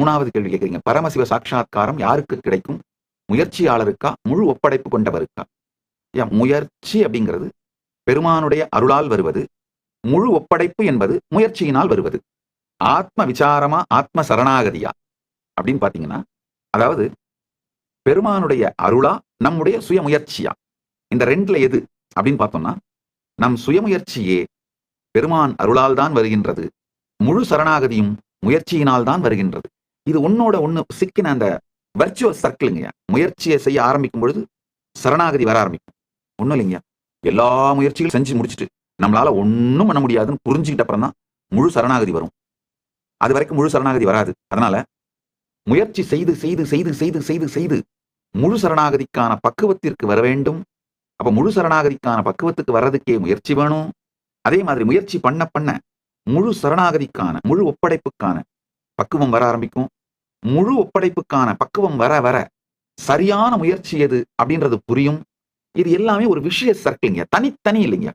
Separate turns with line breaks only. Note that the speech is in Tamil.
3வது கேள்வி கேட்குறீங்க. பரமசிவ சாட்சா்காரம் யாருக்கு கிடைக்கும்? முயற்சியாளருக்கா, முழு ஒப்படைப்பு கொண்டவருக்கா? முயற்சி அப்படிங்கிறது பெருமானுடைய அருளால் வருவது. முழு ஒப்படைப்பு என்பது முயற்சியினால் வருவது. ஆத்ம விசாரமா, ஆத்ம சரணாகதியா அப்படின்னு பாத்தீங்கன்னா, அதாவது பெருமானுடைய அருளா, நம்முடைய சுயமுயற்சியா, இந்த ரெண்டுல எது அப்படின்னு பார்த்தோம்னா, நம் சுயமுயற்சியே பெருமான் அருளால் தான் வருகின்றது. முழு சரணாகதியும் முயற்சியினால் தான் வருகின்றது. இது ஒன்னோட ஒண்ணு சிக்கின அந்த வர்ச்சுவல் சர்க்கிளுங்க. முயற்சியை செய்ய ஆரம்பிக்கும் பொழுது சரணாகதி வர ஆரம்பிக்கும். ஒண்ணும் இல்லைங்க, எல்லா முயற்சிகளும் செஞ்சு முடிச்சுட்டு நம்மளால ஒன்னும் பண்ண முடியாதுன்னு புரிஞ்சுக்கிட்ட அப்புறம் தான் முழு சரணாகதி வரும். அது வரைக்கும் முழு சரணாகதி வராது. அதனால முயற்சி செய்து செய்து செய்து செய்து செய்து செய்து முழு சரணாகதிக்கான பக்குவத்திற்கு வர வேண்டும். அப்ப முழு சரணாகதிக்கான பக்குவத்துக்கு வர்றதுக்கே முயற்சி வேணும். அதே மாதிரி முயற்சி பண்ண பண்ண முழு சரணாகதிக்கான, முழு ஒப்படைப்புக்கான பக்குவம் வர ஆரம்பிக்கும். முழு ஒப்படைப்புக்கான பக்குவம் வர வர சரியான முயற்சி எது அப்படின்றது புரியும். இது எல்லாமே ஒரு விஷய சர்க்கிள்ங்க, தனித்தனி இல்லைங்க.